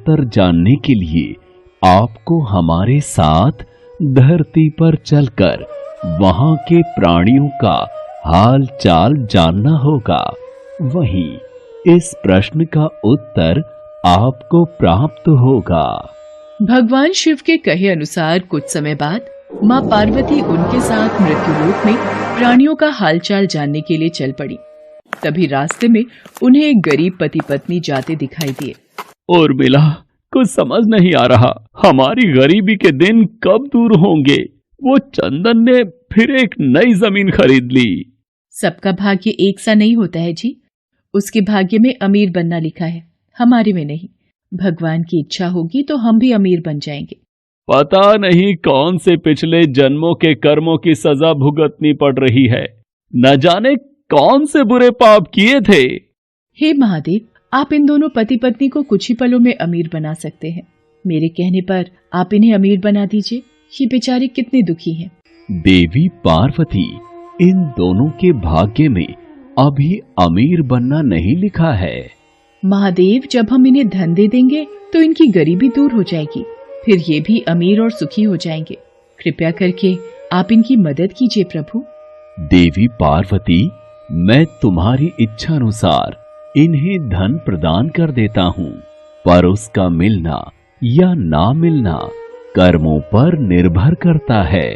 उत्तर जानने के लिए आपको हमारे साथ धरती पर चलकर वहां के प्राणियों का हाल चाल जानना होगा। वहीं इस प्रश्न का उत्तर आपको प्राप्त होगा। भगवान शिव के कहे अनुसार कुछ समय बाद माँ पार्वती उनके साथ मृत्युलोक में प्राणियों का हालचाल जानने के लिए चल पड़ी। तभी रास्ते में उन्हें एक गरीब पति पत्नी जाते दिखाई दिए। उर्मिला, कुछ समझ नहीं आ रहा, हमारी गरीबी के दिन कब दूर होंगे। वो चंदन ने फिर एक नई जमीन खरीद ली। सबका भाग्य एक सा नहीं होता है जी। उसके भाग्य में अमीर बनना लिखा है, हमारे में नहीं। भगवान की इच्छा होगी तो हम भी अमीर बन जाएंगे। पता नहीं कौन से पिछले जन्मों के कर्मों की सजा भुगतनी पड़ रही है। न जाने कौन से बुरे पाप किए थे। हे महादेव, आप इन दोनों पति पत्नी को कुछ ही पलों में अमीर बना सकते हैं। मेरे कहने पर आप इन्हें अमीर बना दीजिए। ये बेचारे कितने दुखी हैं। देवी पार्वती, इन दोनों के भाग्य में अभी अमीर बनना नहीं लिखा है। महादेव, जब हम इन्हें धन दे देंगे तो इनकी गरीबी दूर हो जाएगी, फिर ये भी अमीर और सुखी हो जाएंगे। कृपया करके आप इनकी मदद कीजिए प्रभु। देवी पार्वती, मैं तुम्हारी इच्छा अनुसार इन्हें धन प्रदान कर देता हूँ, पर उसका मिलना या ना मिलना कर्मों पर निर्भर करता है।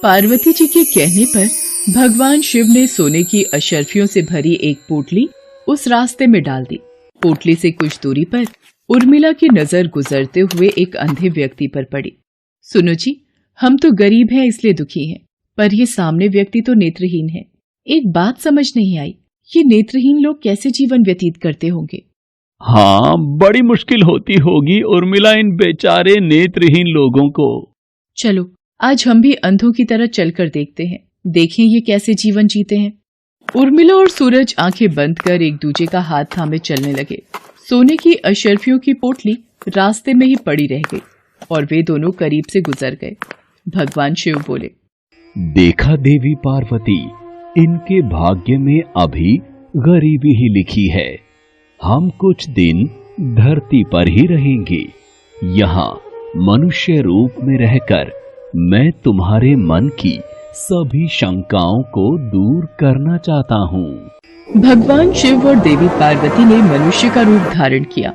पार्वती जी के कहने पर भगवान शिव ने सोने की अशर्फियों से भरी एक पोटली उस रास्ते में डाल दी। पोटली से कुछ दूरी पर उर्मिला की नजर गुजरते हुए एक अंधे व्यक्ति पर पड़ी। सुनो जी, हम तो गरीब हैं इसलिए दुखी हैं, पर ये सामने व्यक्ति तो नेत्रहीन है। एक बात समझ नहीं आई, ये नेत्रहीन लोग कैसे जीवन व्यतीत करते होंगे। हाँ, बड़ी मुश्किल होती होगी उर्मिला इन बेचारे नेत्रहीन लोगों को। चलो आज हम भी अंधों की तरह चलकर देखते हैं, देखें ये कैसे जीवन जीते हैं। उर्मिला और सूरज आंखें बंद कर एक दूसरे का हाथ थामे चलने लगे। सोने की अशर्फियों की पोटली रास्ते में ही पड़ी रह गई और वे दोनों करीब से गुजर गए। भगवान शिव बोले, देखा देवी पार्वती, इनके भाग्य में अभी गरीबी ही लिखी है। हम कुछ दिन धरती पर ही रहेंगे। यहाँ मनुष्य रूप में रहकर मैं तुम्हारे मन की सभी शंकाओं को दूर करना चाहता हूँ। भगवान शिव और देवी पार्वती ने मनुष्य का रूप धारण किया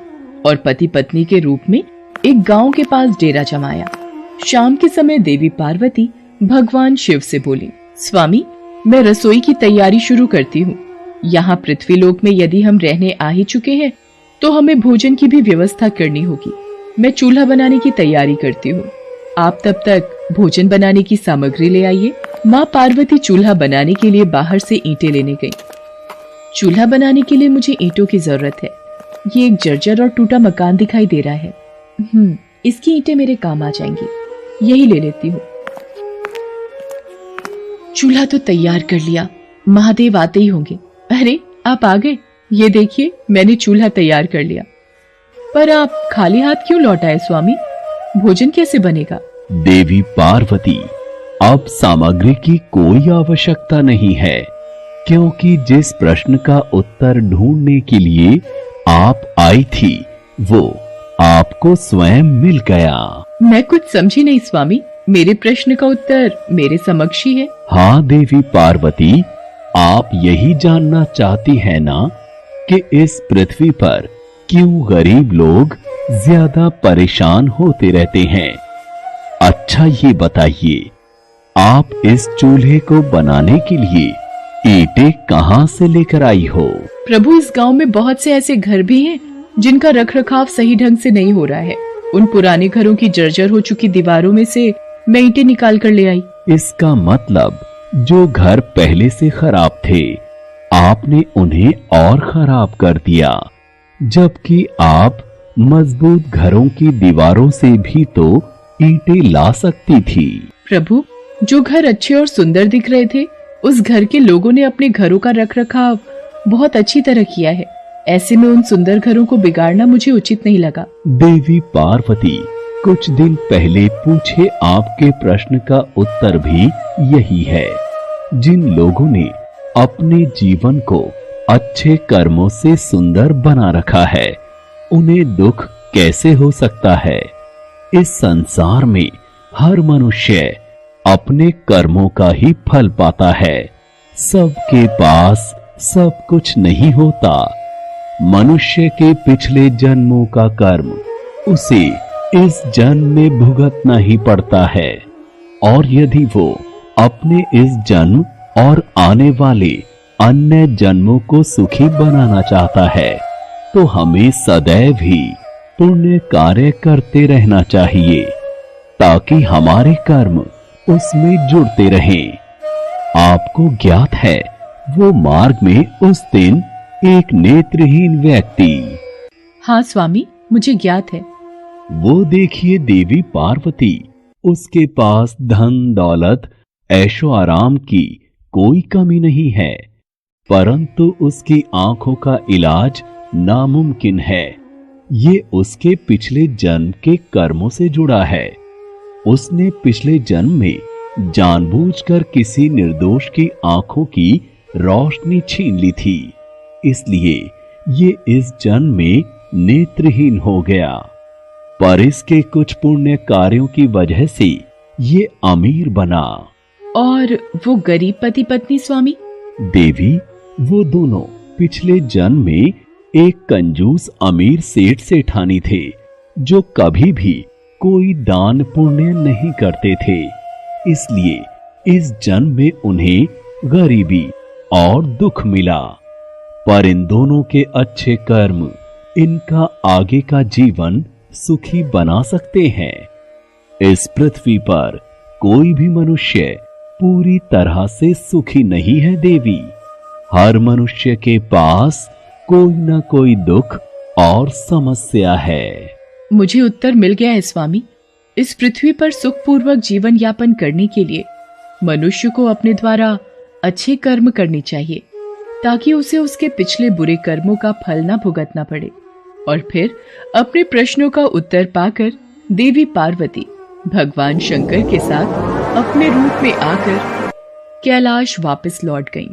और पति पत्नी के रूप में एक गांव के पास डेरा जमाया। शाम के समय देवी पार्वती भगवान शिव से बोली, स्वामी, मैं रसोई की तैयारी शुरू करती हूँ। यहाँ पृथ्वीलोक में यदि हम रहने आ ही चुके हैं तो हमें भोजन की भी व्यवस्था करनी होगी। मैं चूल्हा बनाने की तैयारी करती हूँ, आप तब तक भोजन बनाने की सामग्री ले आइए। माँ पार्वती चूल्हा बनाने के लिए बाहर से ईंटें लेने गई। चूल्हा बनाने के लिए मुझे ईंटों की जरूरत है। ये एक जर्जर और टूटा मकान दिखाई दे रहा है। इसकी ईंटें मेरे काम आ जाएंगी, यही ले लेती हूँ। चूल्हा तो तैयार कर लिया, महादेव आते ही होंगे। अरे आप आ गए, ये देखिए मैंने चूल्हा तैयार कर लिया। पर आप खाली हाथ क्यों लौट आए स्वामी? भोजन कैसे बनेगा? देवी पार्वती, अब सामग्री की कोई आवश्यकता नहीं है, क्योंकि जिस प्रश्न का उत्तर ढूंढने के लिए आप आई थी वो आपको स्वयं मिल गया। मैं कुछ समझी नहीं स्वामी, मेरे प्रश्न का उत्तर मेरे समक्ष ही है। हाँ देवी पार्वती, आप यही जानना चाहती है ना कि इस पृथ्वी पर क्यों गरीब लोग ज्यादा परेशान होते रहते हैं। अच्छा ये बताइए, आप इस चूल्हे को बनाने के लिए ईंटें कहाँ से लेकर आई हो? प्रभु, इस गांव में बहुत से ऐसे घर भी हैं जिनका रखरखाव सही ढंग से नहीं हो रहा है। उन पुराने घरों की जर्जर हो चुकी दीवारों में से मैं ईंटें निकाल कर ले आई। इसका मतलब जो घर पहले से खराब थे आपने उन्हें और खराब कर दिया, जबकि आप मजबूत घरों की दीवारों से भी तो ईंटें ला सकती थी। प्रभु, जो घर अच्छे और सुंदर दिख रहे थे उस घर के लोगों ने अपने घरों का रखरखाव बहुत अच्छी तरह किया है। ऐसे में उन सुंदर घरों को बिगाड़ना मुझे उचित नहीं लगा। देवी पार्वती, कुछ दिन पहले पूछे आपके प्रश्न का उत्तर भी यही है। जिन लोगों ने अपने जीवन को अच्छे कर्मों से सुंदर बना रखा है, उन्हें दुख कैसे हो सकता है? इस संसार में हर मनुष्य अपने कर्मों का ही फल पाता है। सबके पास सब कुछ नहीं होता। मनुष्य के पिछले जन्मों का कर्म उसे इस जन्म में भुगतना ही पड़ता है, और यदि वो अपने इस जन्म और आने वाले अन्य जन्मों को सुखी बनाना चाहता है तो हमें सदैव ही पुण्य कार्य करते रहना चाहिए, ताकि हमारे कर्म उसमें जुड़ते रहें। आपको ज्ञात है, वो मार्ग में उस दिन एक नेत्रहीन व्यक्ति। हाँ स्वामी, मुझे ज्ञात है। वो देखिए देवी पार्वती, उसके पास धन दौलत ऐशो आराम की कोई कमी नहीं है, परंतु उसकी आंखों का इलाज नामुमकिन है। ये उसके पिछले जन्म के कर्मों से जुड़ा है। उसने पिछले जन्म में जानबूझकर किसी निर्दोष की आंखों की रोशनी छीन ली थी, इसलिए ये इस जन्म में नेत्रहीन हो गया। पर इसके कुछ पुण्य कार्यों की वजह से ये अमीर बना। और वो गरीब पति पत्नी स्वामी? देवी, वो दोनों पिछले जन्म में एक कंजूस अमीर सेठ सेठानी थे, जो कभी भी कोई दान पुण्य नहीं करते थे। इसलिए इस जन्म में उन्हें गरीबी और दुख मिला। पर इन दोनों के अच्छे कर्म इनका आगे का जीवन सुखी बना सकते हैं। इस पृथ्वी पर कोई भी मनुष्य पूरी तरह से सुखी नहीं है देवी। हर मनुष्य के पास कोई न कोई दुख और समस्या है। मुझे उत्तर मिल गया है स्वामी। इस पृथ्वी पर सुखपूर्वक जीवन यापन करने के लिए मनुष्य को अपने द्वारा अच्छे कर्म करने चाहिए, ताकि उसे उसके पिछले बुरे कर्मों का फल न भुगतना पड़े, और फिर अपने प्रश्नों का उत्तर पाकर देवी पार्वती भगवान शंकर के साथ अपने रूप में आकर कैलाश वापस लौट गईं।